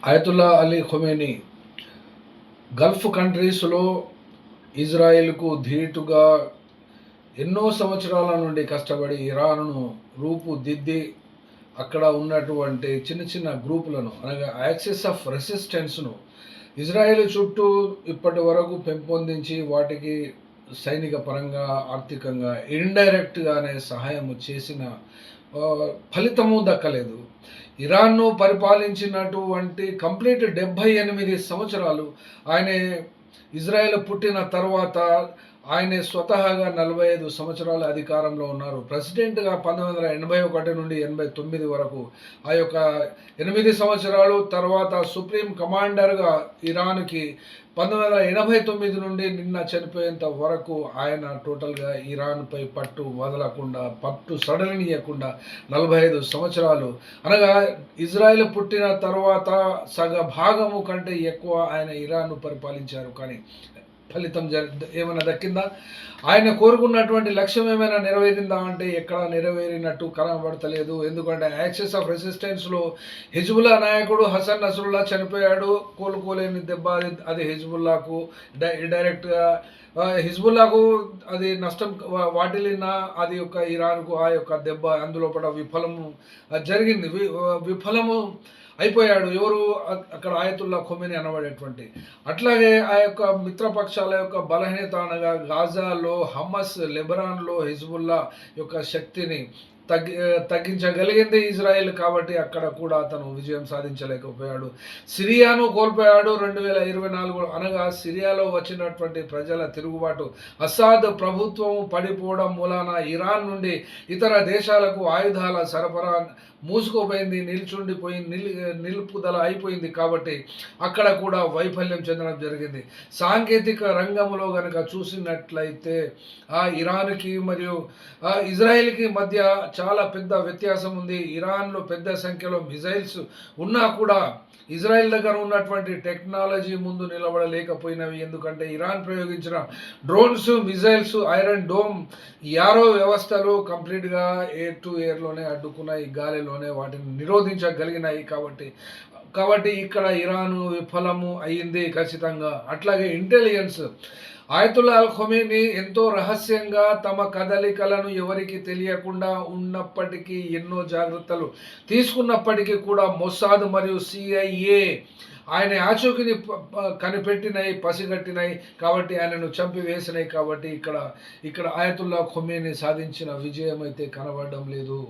Ayatollah Ali Khomeini Gulf కంట్రీస్‌లో ఇజ్రాయెల్‌కు ధీటుగా ఎన్నో సంవత్సరాల నుండి కష్టపడి ఇరాన్‌ను రూపుదిద్ది అక్కడ ఉన్నటువంటి చిన్న చిన్న గ్రూపులను అనగా యాక్సిస్ ఆఫ్ రెసిస్టెన్స్‌ను ఇజ్రాయెల్ చుట్టూ ఇప్పటి వరకు పెంపొందించి వాటికి సైనిక పరంగా, ఆర్థికంగా, ఇండైరెక్ట్‌గానే సహాయం చేసిన ఫలితము దక్కలేదు. ఇరాన్‌ను పరిపాలించినటువంటి కంప్లీట్ 78 సంవత్సరాలు ఆయనే ఇజ్రాయెల్ పుట్టిన తర్వాత ఆయనే స్వతహాగా 45 సంవత్సరాలు అధికారంలో ఉన్నారు. ప్రెసిడెంట్‌గా 1981 నుండి 89 వరకు ఆ యొక్క 8 సంవత్సరాలు తర్వాత సుప్రీం కమాండర్‌గా ఇరాన్‌కి 1989 నుండి నిన్న చనిపోయేంత వరకు ఆయన టోటల్‌గా ఇరాన్‌పై పట్టు వదలకుండా, పట్టు సడలనీయకుండా 45 సంవత్సరాలు అనగా ఇజ్రాయెల్ పుట్టిన తర్వాత సగ భాగము కంటే ఎక్కువ ఆయన ఇరాన్‌ను పరిపాలించారు. కానీ ఫలితం ఏమైనా దక్కిందా? ఆయన కోరుకున్నటువంటి లక్ష్యం ఏమైనా నెరవేరిందా అంటే ఎక్కడా నెరవేరినట్టు కనబడతలేదు. ఎందుకంటే యాక్సిస్ ఆఫ్ రెసిస్టెన్స్‌లో హిజ్బుల్లా నాయకుడు హసన్ నస్రుల్లా చనిపోయాడు. కోలుకోలేని దెబ్బ అది హిజ్బుల్లాకు డైరెక్ట్‌గా హిజ్బుల్లాకు అది నష్టం వాటిల్లినా అది యొక్క ఇరాన్‌కు ఆ యొక్క దెబ్బ అందులోపట విఫలము జరిగింది. విఫలము అయిపోయాడు. ఎవరు? అక్కడ ఆయతుల్లా ఖొమేనీ అనబడేటువంటి. అట్లాగే ఆ యొక్క మిత్రపక్షాల యొక్క బలహీనత అనగా గాజాలో హమస్, లెబనాన్‌లో హిజ్బుల్లా యొక్క శక్తిని తగ్గించగలిగింది ఇజ్రాయెల్. కాబట్టి అక్కడ కూడా అతను విజయం సాధించలేకపోయాడు. సిరియాను కోల్పోయాడు 2024 అనగా సిరియాలో వచ్చినటువంటి ప్రజల తిరుగుబాటు, అసాద్ ప్రభుత్వం పడిపోవడం మూలాన ఇరాన్ నుండి ఇతర దేశాలకు ఆయుధాల సరఫరా మూసుకుపోయింది, నిలుపుదల అయిపోయింది. కాబట్టి అక్కడ కూడా వైఫల్యం చెందడం జరిగింది. సాంకేతిక రంగంలో గనక చూసినట్లయితే ఇరాన్‌కి మరియు ఇజ్రాయెల్‌కి మధ్య చాలా పెద్ద వ్యత్యాసం ఉంది. ఇరాన్‌లో పెద్ద సంఖ్యలో మిజైల్స్ ఉన్నా కూడా ఇజ్రాయెల్ దగ్గర ఉన్నటువంటి టెక్నాలజీ ముందు నిలబడలేకపోయినవి. ఎందుకంటే ఇరాన్ ప్రయోగించిన drones, missiles, iron dome, arrow వ్యవస్థలు కంప్లీట్‌గా ఎయిర్ టు ఎయిర్‌లోనే అడ్డుకున్నాయి, గాలిలోనే వాటిని నిరోధించగలిగినాయి. కాబట్టి ఇక్కడ ఇరాన్ విఫలము అయ్యింది ఖచ్చితంగా. అట్లాగే ఇంటెలిజెన్స్ ఆయతుల్లా అల్ ఖొమేనీ ఎంతో రహస్యంగా తమ కదలికలను ఎవరికి తెలియకుండా ఉన్నప్పటికీ ఎన్నో జాగ్రత్తలు తీసుకున్నప్పటికీ కూడా మొసాద్ మరియు సిఐఏ ఆయన ఆచూకీని కనిపెట్టినాయి, పసిగట్టినాయి. కాబట్టి ఆయనను చంపివేసినాయి. కాబట్టి ఇక్కడ ఆయతుల్లా ఖొమేనీ సాధించిన విజయం అయితే కనబడడం లేదు.